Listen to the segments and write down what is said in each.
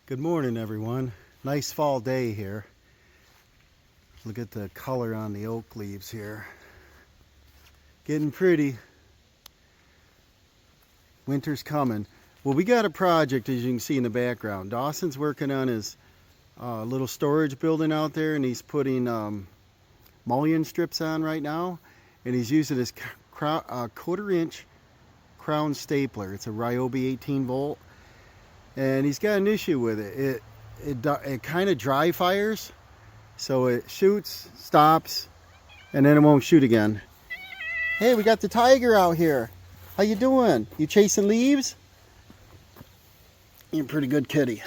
Good morning, everyone. Nice fall day here. Look at the color on the oak leaves here. Getting pretty. Winter's coming. Well, we got a project, as you can see in the background. Dawson's working on his little storage building out there, and he's putting mullion strips on right now. And he's using his quarter-inch crown stapler. It's a Ryobi 18 volt. And he's got an issue with it. It kind of dry fires, so it shoots, stops, and then it won't shoot again. Hey, we got the tiger out here. How you doing? You chasing leaves? You're a pretty good kitty.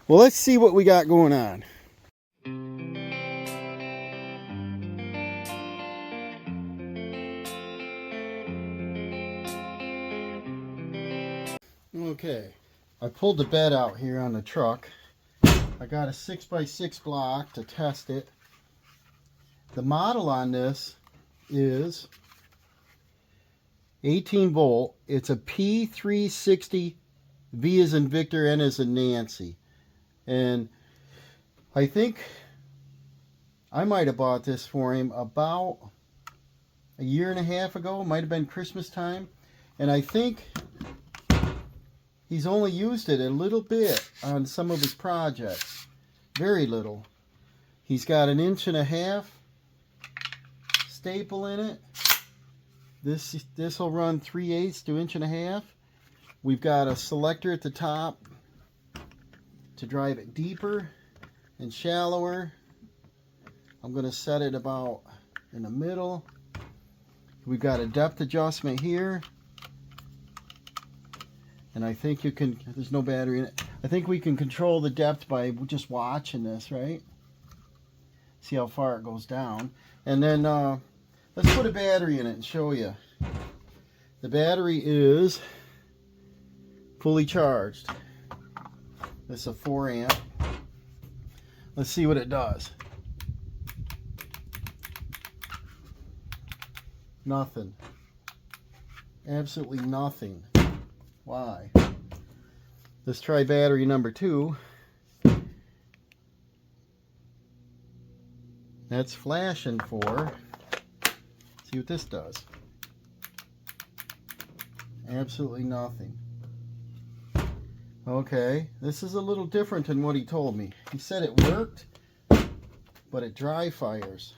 Well, let's see what we got going on. Okay. I pulled the bed out here on the truck. I got a 6x6 block to test it. The model on this is 18 volt. It's a P360 V as in Victor, N as in Nancy. And I think I might have bought this for him about a year and a half ago. It might have been Christmas time. And I think he's only used it a little bit on some of his projects. Very little. He's got 1.5 inch staple in it. This will run 3/8 to 1.5 inch. We've got a selector at the top to drive it deeper and shallower. I'm going to set it about in the middle. We've got a depth adjustment here. And I think you can, there's no battery in it. I think we can control the depth by just watching this, right? See how far it goes down. And then let's put a battery in it and show you. The battery is fully charged. This is a 4 amp. Let's see what it does. Nothing. Absolutely nothing. Why? Let's try battery number 2. That's flashing for. See what this does. Absolutely nothing. Okay, this is a little different than what he told me. He said it worked, but it dry fires.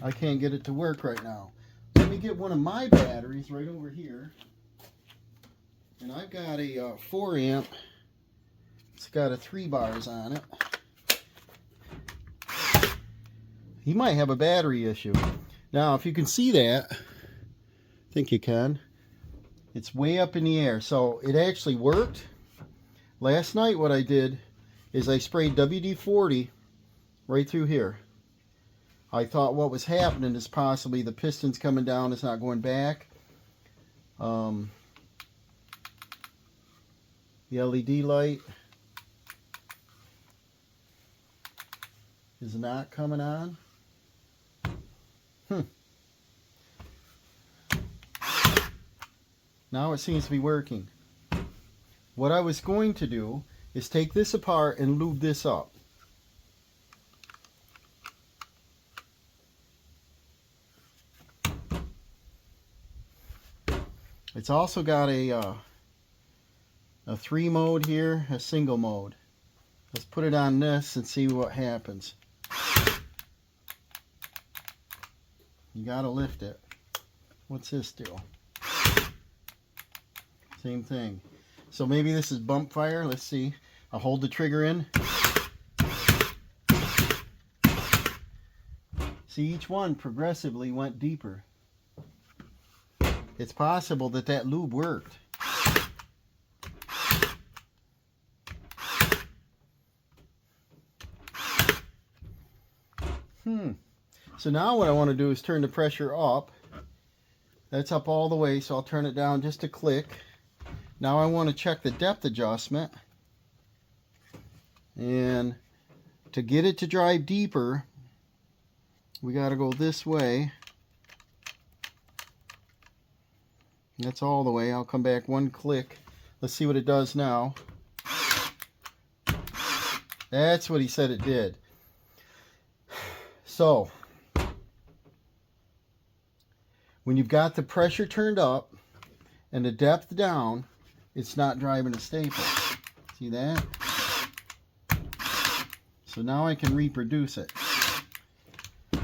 I can't get it to work right now. Let me get one of my batteries right over here. And I've got a 4 amp. It's got a 3 bars on it. He might have a battery issue. Now, if you can see that, I think you can. It's way up in the air. So it actually worked. Last night what I did is I sprayed WD-40 right through here. I thought what was happening is possibly the piston's coming down, it's not going back. The LED light is not coming on. Now it seems to be working. What I was going to do is take this apart and lube this up. It's also got a 3 mode here, a single mode. Let's put it on this and see what happens. You gotta lift it. What's this do? Same thing. So maybe this is bump fire. Let's see. I'll hold the trigger in. See, each one progressively went deeper. It's possible that that lube worked. So now what I want to do is turn the pressure up. That's up all the way, so I'll turn it down just a click. Now I want to check the depth adjustment. And to get it to drive deeper, we got to go this way. That's all the way. I'll come back one click. Let's see what it does now. That's what he said it did. So, when you've got the pressure turned up and the depth down, it's not driving a staple. See that? So now I can reproduce it.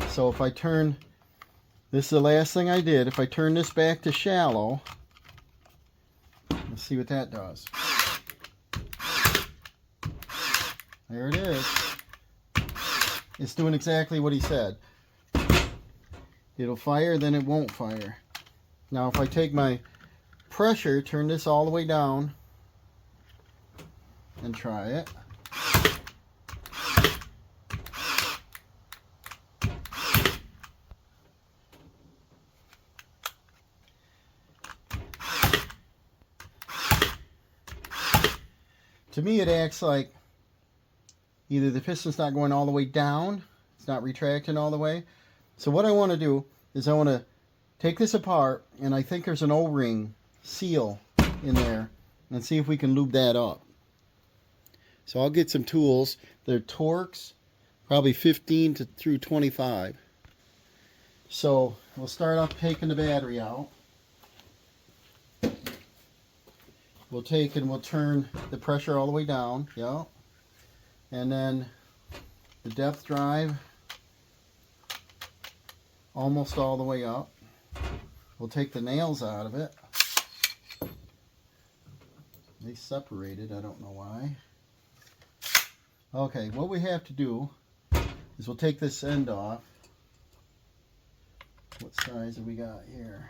So if I turn, this is the last thing I did, if I turn this back to shallow, let's see what that does. There it is. It's doing exactly what he said. It'll fire, then it won't fire. Now if I take my pressure, turn this all the way down, and try it. To me, it acts like either the piston's not going all the way down, it's not retracting all the way. So what I want to do is I want to take this apart, and I think there's an O-ring seal in there, and see if we can lube that up. So I'll get some tools. They're Torx, probably 15 through 25. So we'll start off taking the battery out. We'll take and we'll turn the pressure all the way down, yeah. And then the depth drive almost all the way up. We'll take the nails out of it. They separated, I don't know why. Okay, what we have to do is we'll take this end off. What size have we got here?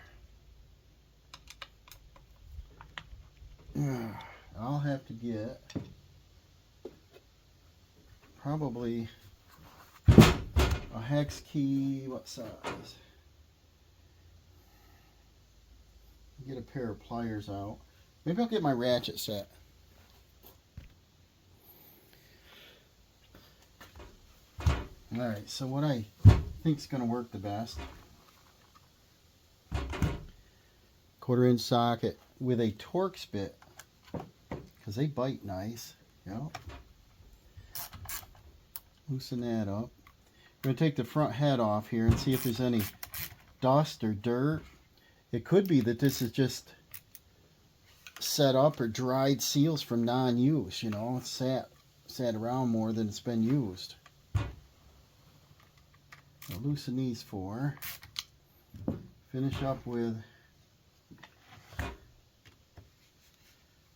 I'll have to get probably a hex key. What size? Get a pair of pliers out. Maybe I'll get my ratchet set. Alright, so what I think is going to work the best, 1/4-inch socket with a Torx bit, because they bite nice. Yep. Loosen that up. I'm going to take the front head off here and see if there's any dust or dirt. It could be that this is just set up or dried seals from non-use, you know. It's sat around more than it's been used. I'll loosen these four. Finish up with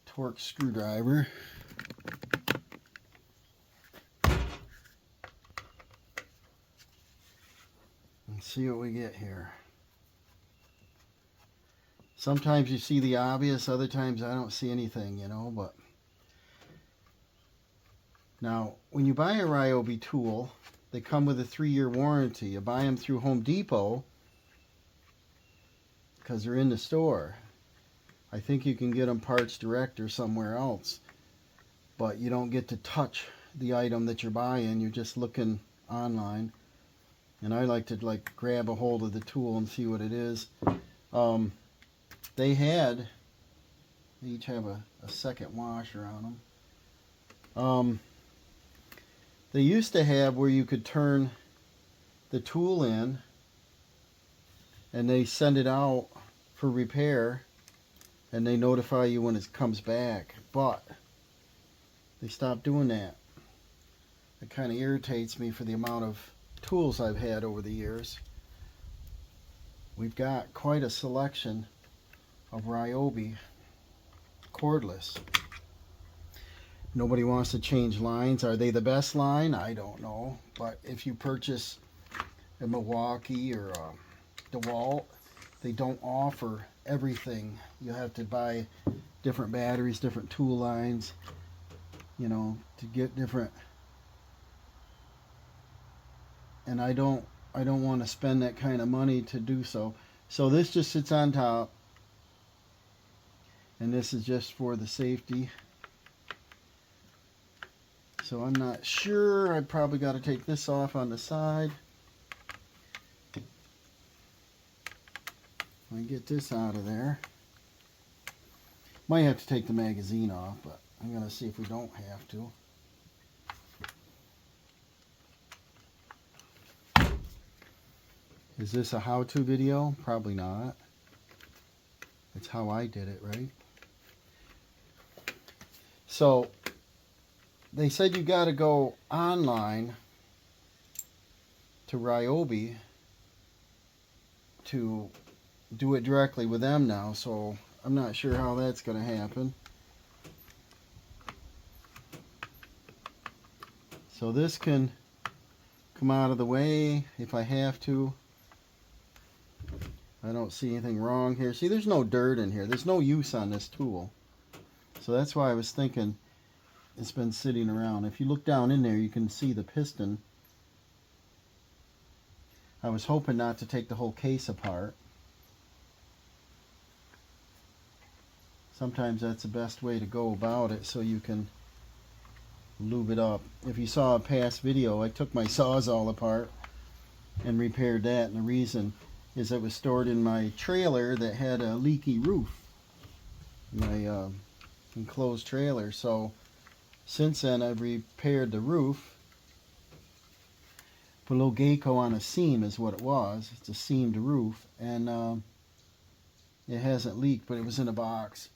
Torx screwdriver. And see what we get here. Sometimes you see the obvious, other times I don't see anything, you know, but now when you buy a Ryobi tool, they come with a 3-year warranty. You buy them through Home Depot because they're in the store. I think you can get them parts direct or somewhere else, but you don't get to touch the item that you're buying. You're just looking online, and I like to grab a hold of the tool and see what it is. They each have a second washer on them. They used to have where you could turn the tool in and they send it out for repair, and they notify you when it comes back, but they stopped doing that. It kind of irritates me for the amount of tools I've had over the years. We've got quite a selection of Ryobi cordless. Nobody wants to change lines. Are they the best line? I don't know. But if you purchase a Milwaukee or a DeWalt, they don't offer everything. You have to buy different batteries, different tool lines, you know, to get different. And I don't want to spend that kind of money to do so. So this just sits on top, and this is just for the safety. So I'm not sure. I probably got to take this off on the side. I get this out of there. Might have to take the magazine off, but I'm going to see if we don't have to. Is this a how-to video? Probably not. It's how I did it, right? So, they said you got to go online to Ryobi to do it directly with them now, so I'm not sure how that's going to happen. So this can come out of the way if I have to. I don't see anything wrong here. See, there's no dirt in here. There's no use on this tool. So that's why I was thinking it's been sitting around. If you look down in there, you can see the piston. I was hoping not to take the whole case apart. Sometimes that's the best way to go about it, so you can lube it up. If you saw a past video, I took my Sawzall apart and repaired that, and the reason is it was stored in my trailer that had a leaky roof, my enclosed trailer. So since then I've repaired the roof. Put a little Geico on a seam is what it was. It's a seamed roof, and it hasn't leaked, but it was in a box.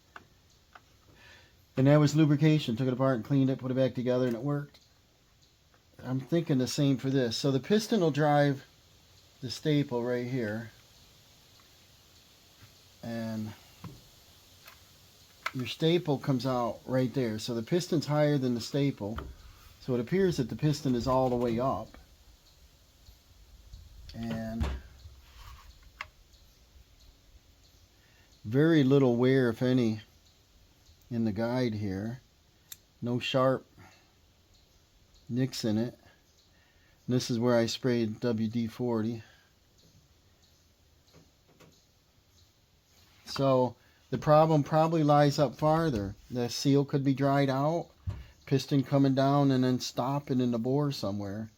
And that was lubrication. Took it apart and cleaned it, put it back together, and it worked. I'm thinking the same for this. So the piston will drive the staple right here. And your staple comes out right there. So the piston's higher than the staple. So it appears that the piston is all the way up. And very little wear, if any, in the guide here. No sharp nicks in it. And this is where I sprayed WD-40. So the problem probably lies up farther. The seal could be dried out, piston coming down and then stopping in the bore somewhere.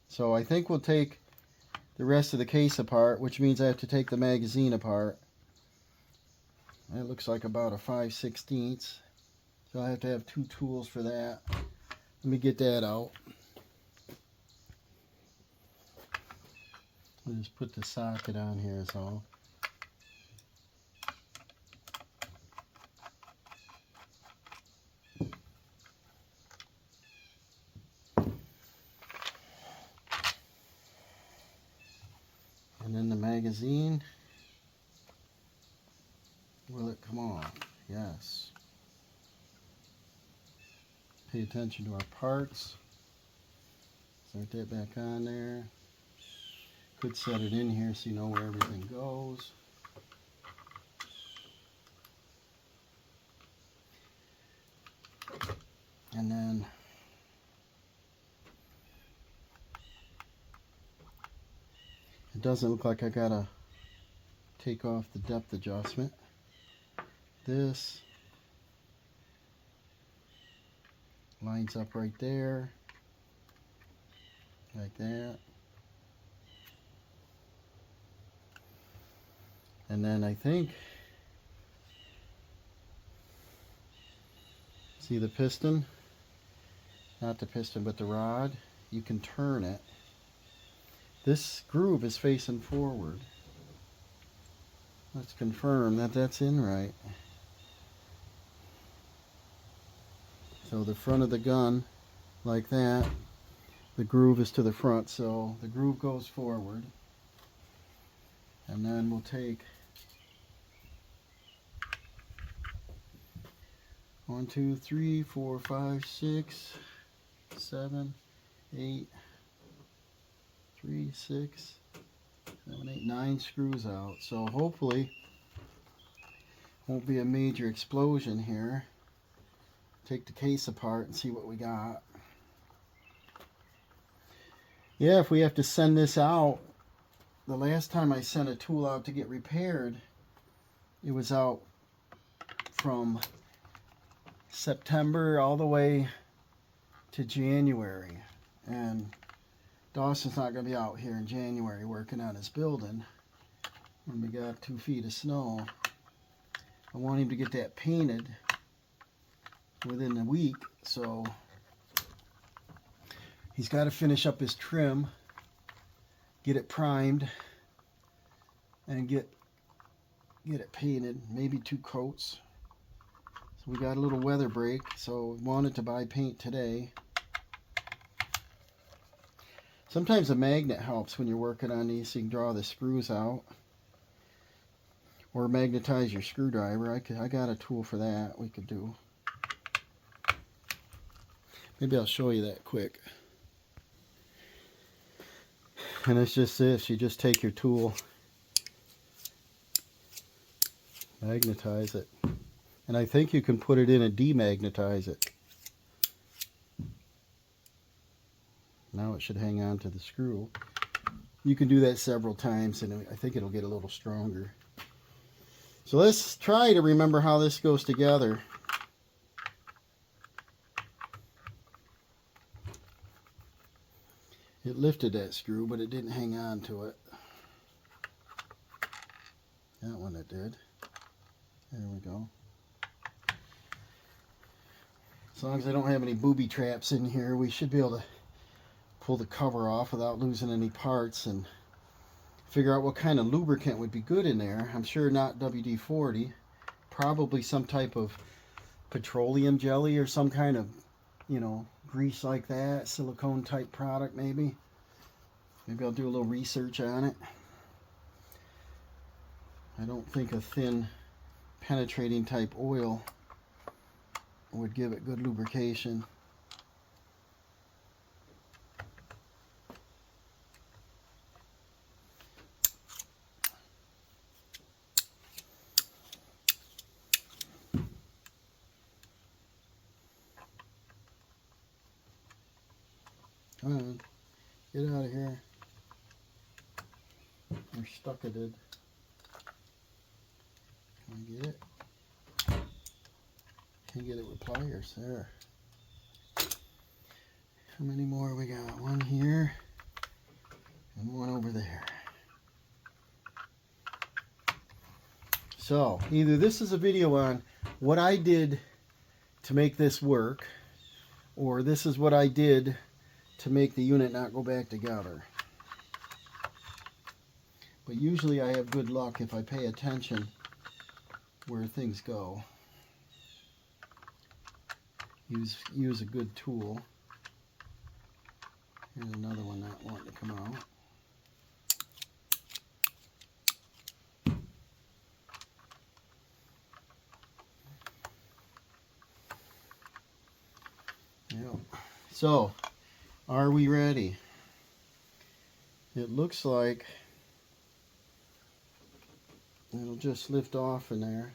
So I think we'll take the rest of the case apart, which means I have to take the magazine apart. That looks like about a 5/16. So I have to have two tools for that. Let me get that out. I'll just put the socket on here is all. And then the magazine. Will it come off? Yes. Pay attention to our parts. Start that back on there. Could set it in here so you know where everything goes. And then it doesn't look like I gotta take off the depth adjustment. This lines up right there, like that. And then I think, see the piston? Not the piston, but the rod. You can turn it. This groove is facing forward. Let's confirm that that's in right. So the front of the gun, like that, the groove is to the front, so the groove goes forward. And then we'll take 1, 2, 3, 4, 5, 6, 7, 8, 3, 6, 7, 8, 9 screws out. So hopefully won't be a major explosion here. Take the case apart and see what we got. Yeah, if we have to send this out, the last time I sent a tool out to get repaired, it was out from September all the way to January. And Dawson's not going to be out here in January working on his building when we got 2 feet of snow. I want him to get that painted within a week, so he's got to finish up his trim, get it primed, and get it painted, maybe 2 coats. So we got a little weather break, so wanted to buy paint today. Sometimes a magnet helps when you're working on these, so you can draw the screws out. Or magnetize your screwdriver. I got a tool for that we could do. Maybe I'll show you that quick. And it's just this, you just take your tool, magnetize it. And I think you can put it in and demagnetize it. Now it should hang on to the screw. You can do that several times and I think it'll get a little stronger. So let's try to remember how this goes together. It lifted that screw, but it didn't hang on to it. That one it did. There we go. As long as I don't have any booby traps in here, we should be able to pull the cover off without losing any parts and figure out what kind of lubricant would be good in there. I'm sure not WD-40. Probably some type of petroleum jelly or some kind of, you know, grease like that. Silicone type product maybe. Maybe I'll do a little research on it. I don't think a thin penetrating type oil would give it good lubrication. Come on, get out of here. You're stuck it in. Can I get it? Can't get it with pliers. There. How many more we got? One here and one over there. So either this is a video on what I did to make this work, or this is what I did to make the unit not go back together. But usually I have good luck if I pay attention where things go. Use a good tool. Here's another one not wanting to come out. Yeah. So, are we ready? It looks like it'll just lift off in there.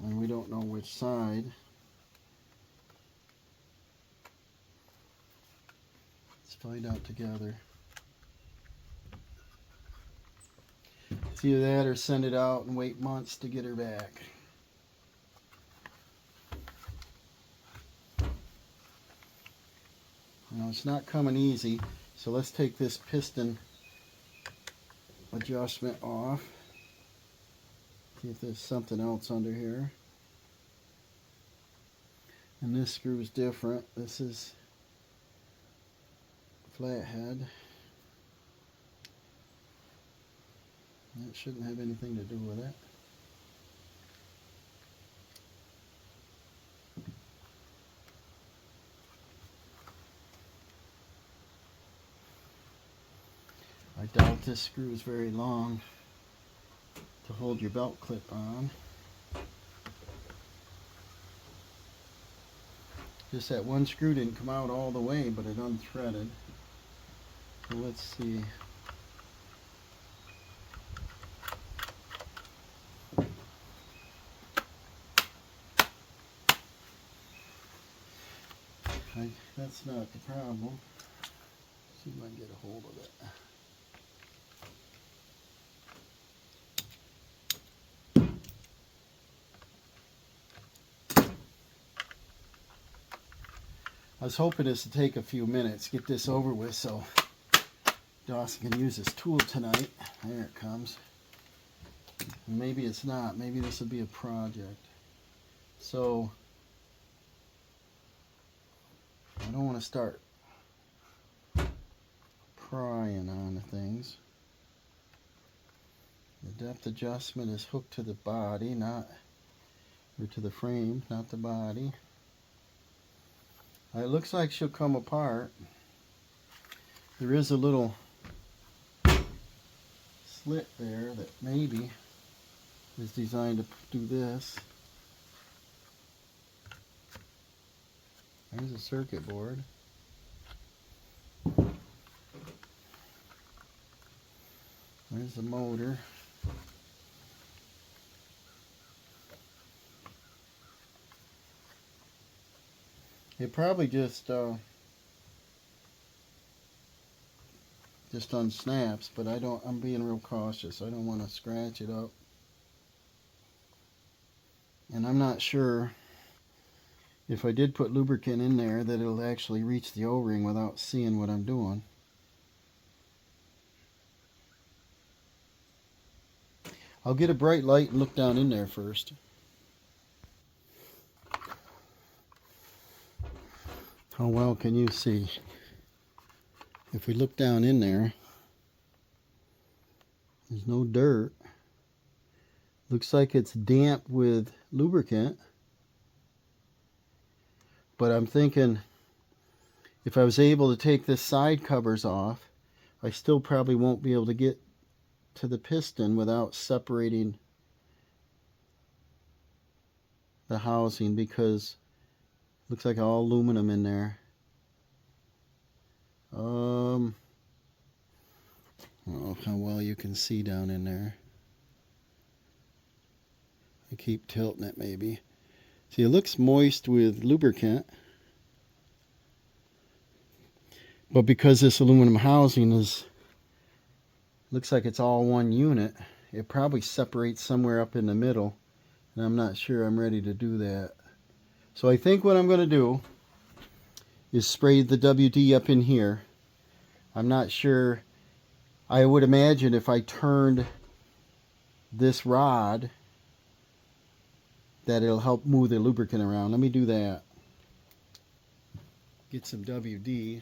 And we don't know which side. Let's find out together. It's either that or send it out and wait months to get her back. Now it's not coming easy, so let's take this piston adjustment off. See if there's something else under here. And this screw is different. This is flathead. That shouldn't have anything to do with it. I doubt this screw is very long to hold your belt clip on. Just that one screw didn't come out all the way, but it unthreaded. So let's see. That's not the problem. See if I can get a hold of it. I was hoping this would take a few minutes, get this over with so Dawson can use his tool tonight. There it comes. Maybe it's not. Maybe this would be a project. So I don't want to start prying on the things. The depth adjustment is hooked to the body, not, or to the frame, not the body. It looks like she'll come apart. There is a little slit there that maybe is designed to do this. There's a circuit board. There's the motor. It probably just unsnaps, but I'm being real cautious. I don't want to scratch it up. And I'm not sure if I did put lubricant in there that it'll actually reach the O-ring without seeing what I'm doing. I'll get a bright light and look down in there first. How well can you see? If we look down in there, there's no dirt. Looks like it's damp with lubricant. But I'm thinking if I was able to take this side covers off, I still probably won't be able to get to the piston without separating the housing, because it looks like all aluminum in there. I don't know how well you can see down in there. I keep tilting it maybe. See, it looks moist with lubricant, but because this aluminum housing looks like it's all one unit, it probably separates somewhere up in the middle, and I'm not sure I'm ready to do that. So I think what I'm going to do is spray the WD up in here. I'm not sure. I would imagine if I turned this rod that it'll help move the lubricant around. Let me do that. Get some WD.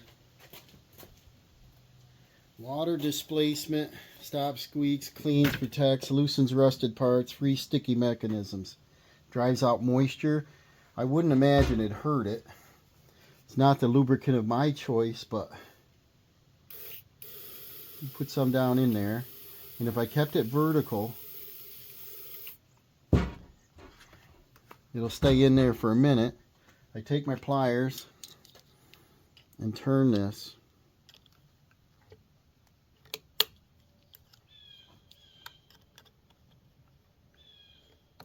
Water displacement, stops squeaks, cleans, protects, loosens rusted parts, free sticky mechanisms, drives out moisture. I wouldn't imagine it hurt it. It's not the lubricant of my choice, but you put some down in there. And if I kept it vertical, it'll stay in there for a minute. I take my pliers and turn this.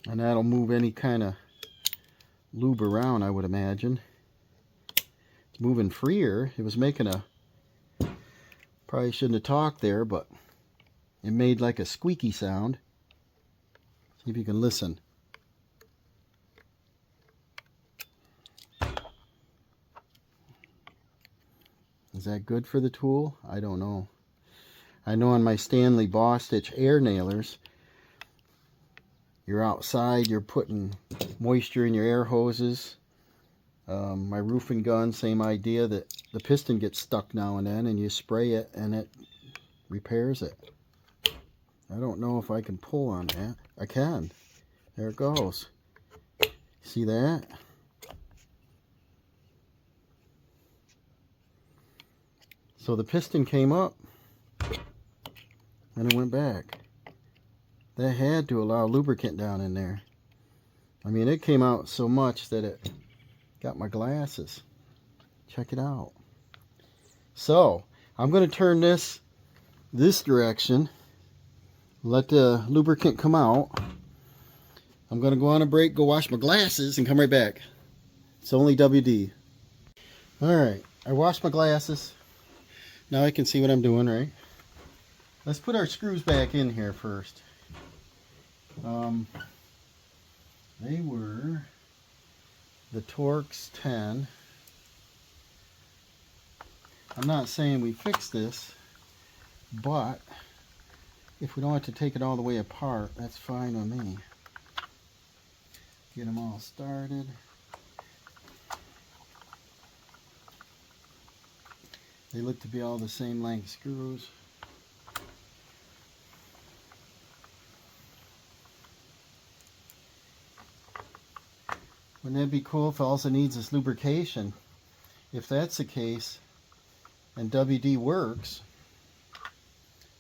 And that'll move any kind of lube around, I would imagine. It's moving freer. It was making a... Probably shouldn't have talked there, but it made like a squeaky sound. See if you can listen. Is that good for the tool? I don't know. I know on my Stanley Boss Stitch air nailers, you're outside, you're putting moisture in your air hoses. My roofing gun, same idea, that the piston gets stuck now and then, and you spray it and it repairs it. I don't know if I can pull on that. I can. There it goes. See that? So the piston came up and it went back. That had to allow lubricant down in there. I mean, it came out so much that it got my glasses. Check it out. So I'm going to turn this direction, let the lubricant come out. I'm going to go on a break, go wash my glasses, and come right back. It's only WD. Alright, I washed my glasses. Now I can see what I'm doing, right? Let's put our screws back in here first. They were the Torx 10. I'm not saying we fixed this, but If we don't have to take it all the way apart, that's fine with me. Get them all started. They look to be all the same length screws. Wouldn't that be cool if all it needs is lubrication? If that's the case, and WD works,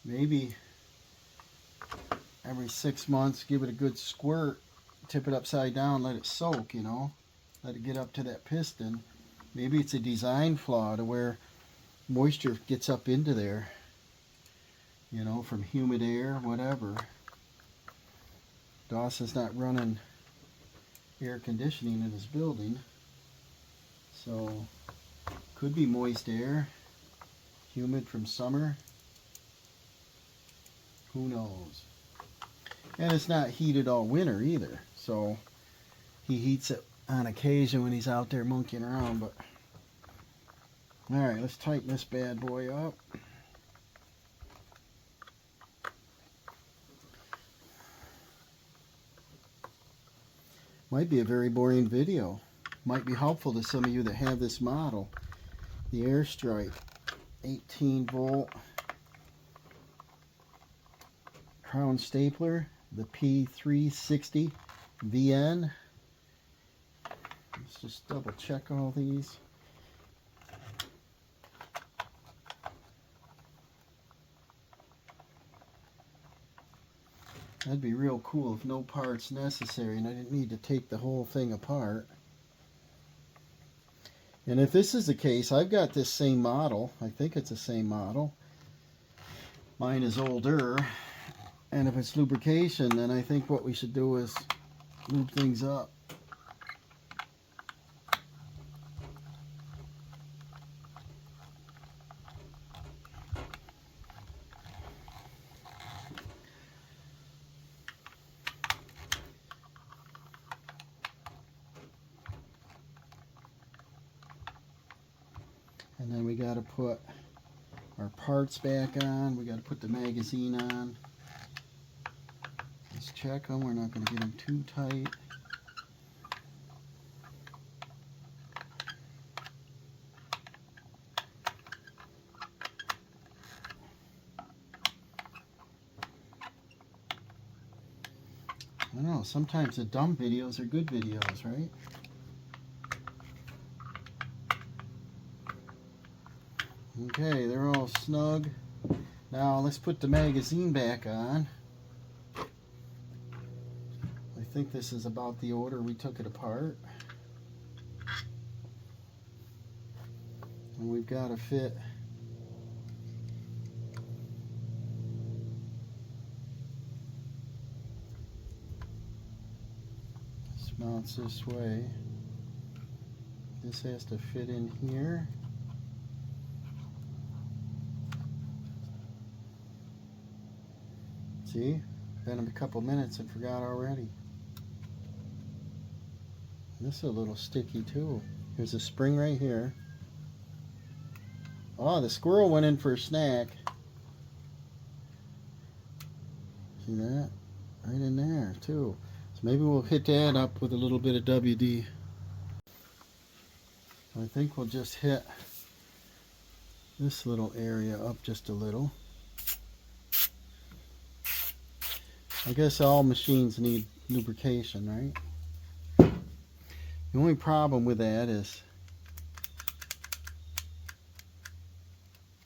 maybe every 6 months give it a good squirt, tip it upside down, let it soak, you know, let it get up to that piston. Maybe it's a design flaw to where moisture gets up into there, you know, from humid air, whatever. Dawson's not running air conditioning in his building, so could be moist air, humid from summer, who knows. And it's not heated all winter either, so he heats it on occasion when he's out there monkeying around. But alright, let's tighten this bad boy up. Might be a very boring video. Might be helpful to some of you that have this model. The Airstrike 18 volt crown stapler, the P360 VN. Let's just double check all these. That'd be real cool if no parts necessary and I didn't need to take the whole thing apart. And if this is the case, I've got this same model. I think it's the same model. Mine is older. And if it's lubrication, then I think what we should do is lube things up. And then we got to put our parts back on. We got to put the magazine on. Let's check them. We're not going to get them too tight. I don't know, sometimes the dumb videos are good videos, right? Okay, they're all snug. Now let's put the magazine back on. I think this is about the order we took it apart. And we've got to fit this mounts this way. This has to fit in here. See? Been a couple minutes and forgot already. This is a little sticky too. Here's a spring right here. Oh, the squirrel went in for a snack. See that? Right in there too. So maybe we'll hit that up with a little bit of WD. I think we'll just hit this little area up just a little. I guess all machines need lubrication, right? The only problem with that is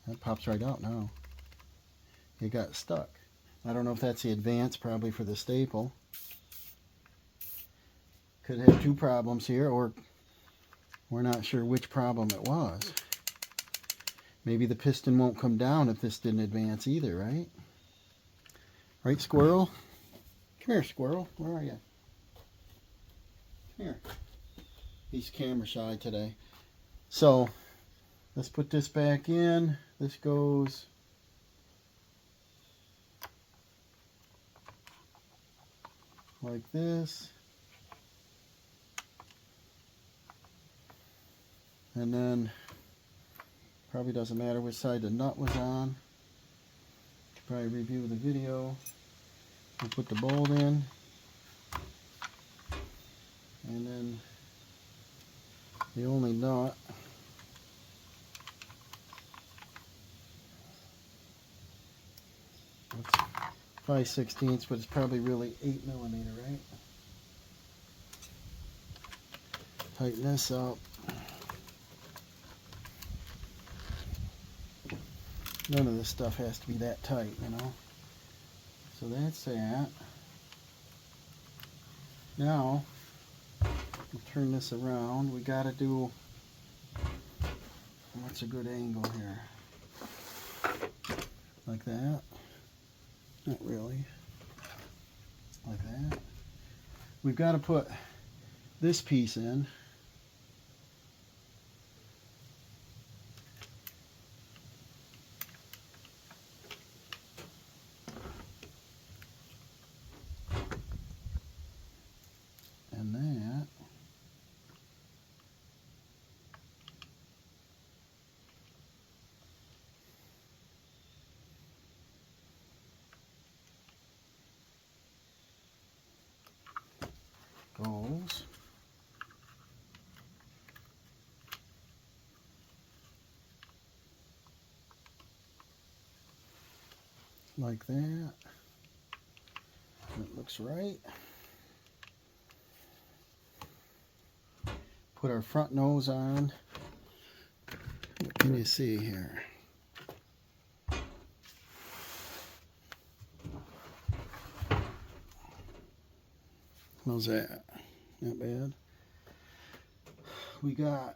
that pops right out now. It got stuck. I don't know if that's the advance, probably for the staple. Could have two problems here, or we're not sure which problem it was. Maybe the piston won't come down if this didn't advance either, right? Right, squirrel? Come here, squirrel. Where are you? Come here. He's camera shy today. So, let's put this back in. This goes like this. And then, probably doesn't matter which side the nut was on. Probably review the video. We'll put the bolt in, and then the only nut it's 5/16, but it's probably really 8mm, right? Tighten this up. None of this stuff has to be that tight, you know. So that's that. Now, we'll turn this around. We got to do, what's a good angle here? Like that. Not really. Like that. We've got to put this piece in. And that. Goes. Like that. That looks right. Put our front nose on. What can you see here? How's that? Not bad. We got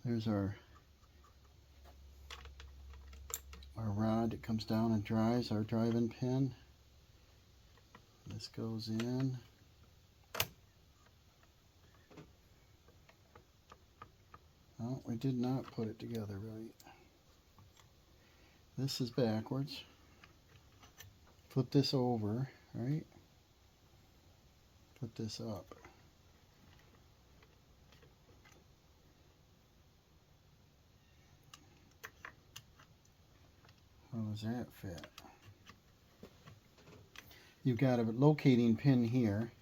there's our rod that comes down and dries, our driving pin. This goes in. Oh, we did not put it together right. This is backwards. Flip this over, right? Put this up. How does that fit? You've got a locating pin here.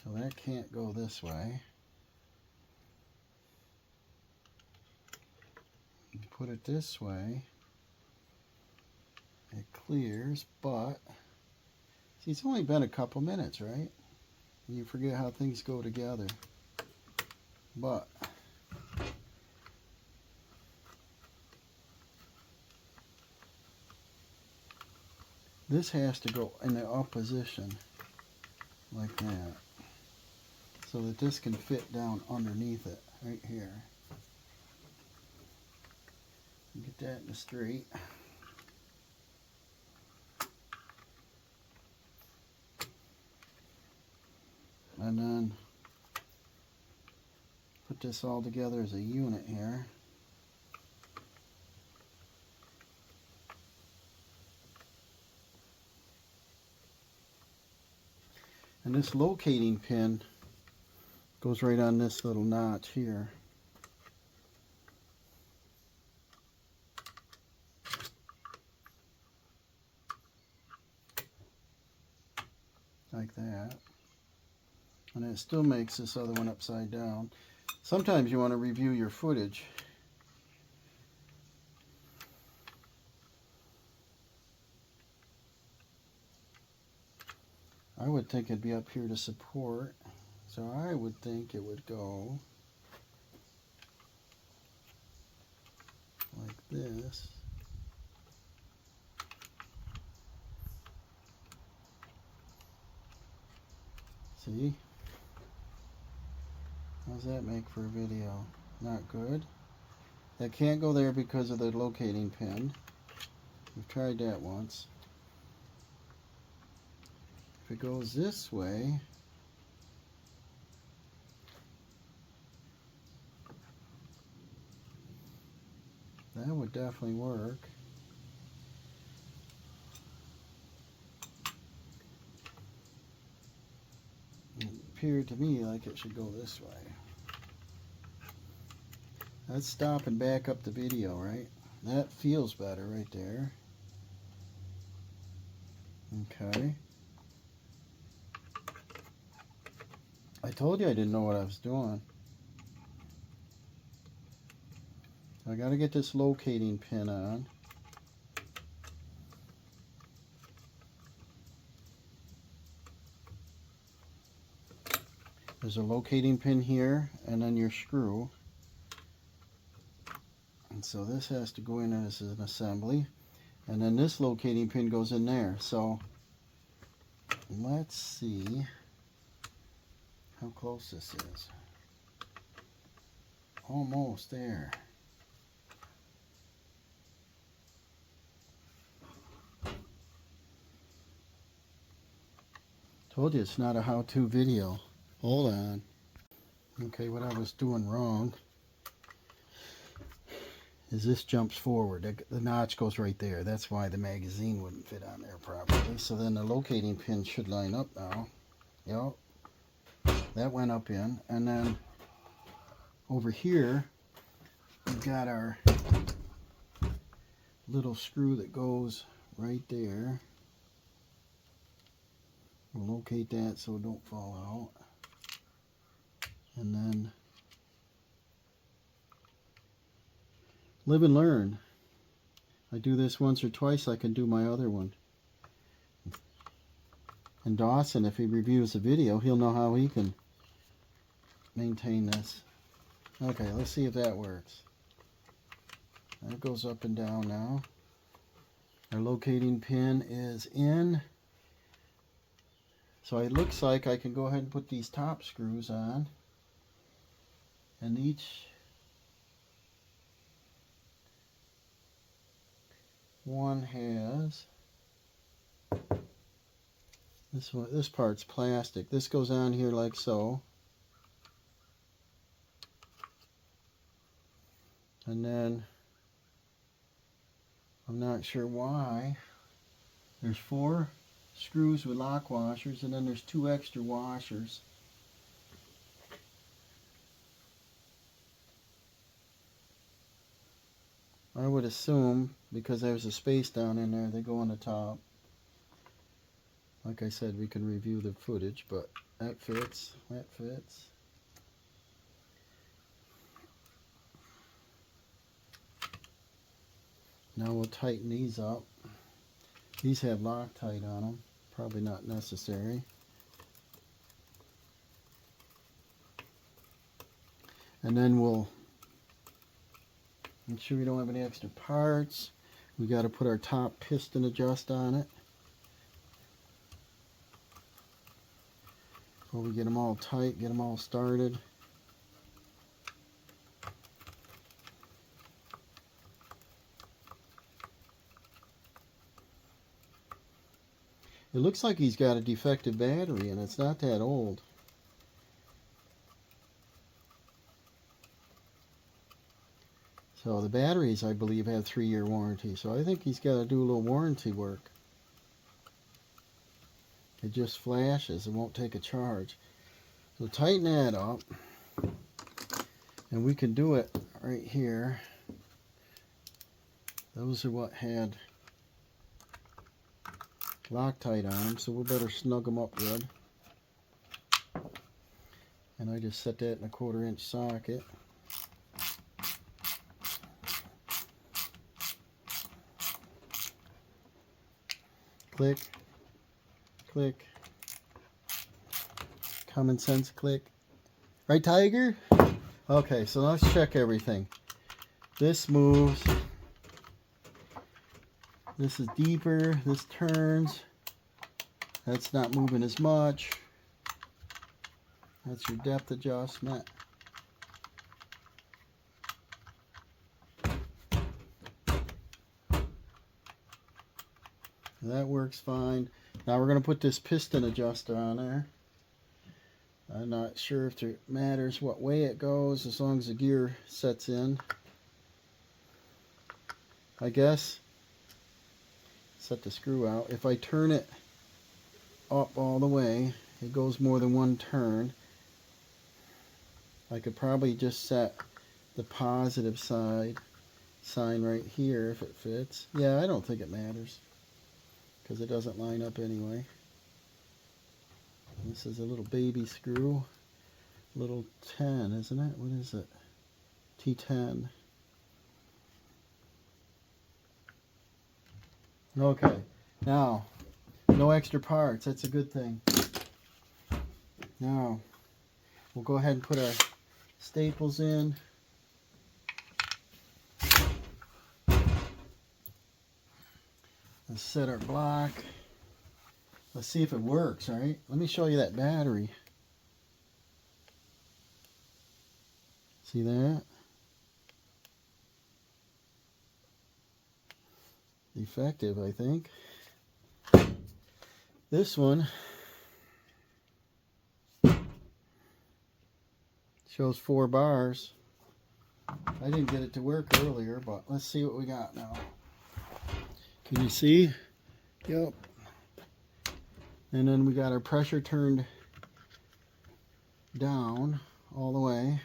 So that can't go this way. You put it this way. It clears, but see, it's only been a couple minutes, right? You forget how things go together. But this has to go in the up position like that, so that this can fit down underneath it right here. Get that in the straight. And then put this all together as a unit here. And this locating pin goes right on this little notch here. Like that. And it still makes this other one upside down. Sometimes you want to review your footage. I would think it'd be up here to support. So I would think it would go like this. See? How's that make for a video? Not good. That can't go there because of the locating pin. We've tried that once. If it goes this way, That would definitely work. It appeared to me like it should go this way. Let's stop and back up the video, right? That feels better right there. Okay. I told you I didn't know what I was doing. I got to get this locating pin on. There's a locating pin here and then your screw. And so this has to go in as an assembly. And then this locating pin goes in there. So let's see how close this is. Almost there. Told you it's not a how-to video. Hold on. Okay, what I was doing wrong is this jumps forward. The notch goes right there. That's why the magazine wouldn't fit on there properly. So then the locating pin should line up now. Yep. That went up in. And then over here, we've got our little screw that goes right there. We'll locate that so it don't fall out. And then live and learn. I do this once or twice, I can do my other one. And Dawson, if he reviews the video, he'll know how he can maintain this. Okay, let's see if that works. That goes up and down now. Our locating pin is in. So it looks like I can go ahead and put these top screws on. And each one has this part's plastic. This goes on here like so. And then I'm not sure why. There's 4 screws with lock washers, and then there's 2 extra washers. I would assume, because there's a space down in there, they go on the top. Like I said, we can review the footage, but that fits, that fits. Now we'll tighten these up. These have Loctite on them, probably not necessary. And then we'll make sure we don't have any extra parts. We got to put our top piston adjust on it. Before we get them all tight, get them all started. It looks like he's got a defective battery, and it's not that old. So the batteries, I believe, have 3-year warranty. So I think he's got to do a little warranty work. It just flashes. It won't take a charge. So tighten that up. And we can do it right here. Those are what had Loctite on them, so we better snug them up good. And I just set that in a 1/4-inch socket. Click, click, common sense click. Right, Tiger? Okay, so let's check everything. This moves. This is deeper. This turns. That's not moving as much. That's your depth adjustment. That works fine. Now we're going to put this piston adjuster on there. I'm not sure if it matters what way it goes as long as the gear sets in. I guess. Set the screw out. If I turn it up all the way, it goes more than one turn. I could probably just set the positive side sign right here if it fits. Yeah, I don't think it matters because it doesn't line up anyway. This is a little baby screw. Little 10, isn't it? What is it? T10. Okay, now, no extra parts. That's a good thing. Now, we'll go ahead and put our staples in. Let's set our block. Let's see if it works, all right? Let me show you that battery. See that? Effective, I think. This one shows 4 bars. I didn't get it to work earlier, but let's see what we got now. Can you see? Yep. And then we got our pressure turned down all the way.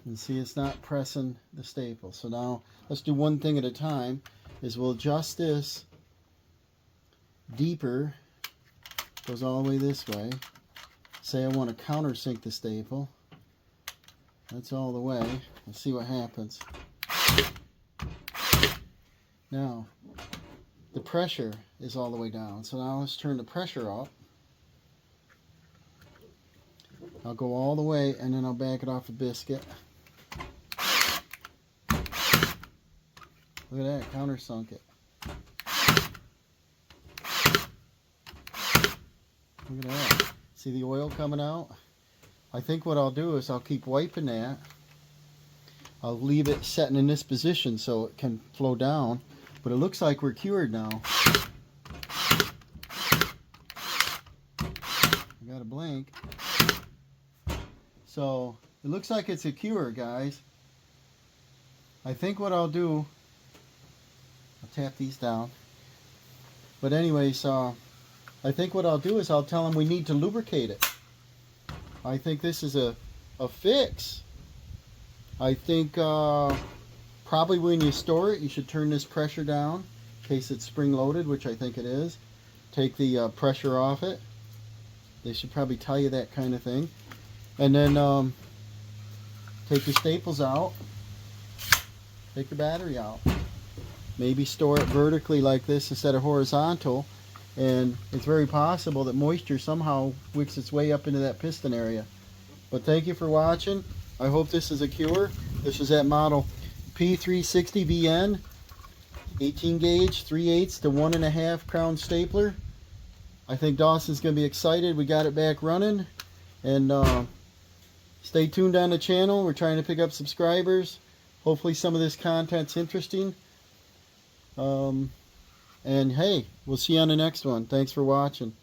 And see, it's not pressing the staple. So now let's do one thing at a time. Is we'll adjust this deeper. Goes all the way this way. Say I want to countersink the staple. That's all the way. Let's see what happens. Now, the pressure is all the way down. So now let's turn the pressure up. I'll go all the way and then I'll back it off the biscuit. Look at that, countersunk it. Look at that. See the oil coming out? I think what I'll do is I'll keep wiping that. I'll leave it setting in this position so it can flow down. But it looks like we're cured now. I got a blink. So it looks like it's a cure, guys. I think what I'll do, I'll tap these down. But anyways, I think what I'll do is I'll tell them we need to lubricate it. I think this is a fix. I think probably when you store it, you should turn this pressure down in case it's spring loaded, which I think it is. Take the pressure off it. They should probably tell you that kind of thing. And then take your staples out. Take your battery out. Maybe store it vertically like this instead of horizontal. And it's very possible that moisture somehow wicks its way up into that piston area. But thank you for watching. I hope this is a cure. This is that model P360VN, 18 gauge, 3/8 to 1.5 crown stapler. I think Dawson's going to be excited. We got it back running. And stay tuned on the channel. We're trying to pick up subscribers. Hopefully some of this content's interesting. And hey, we'll see you on the next one. Thanks for watching.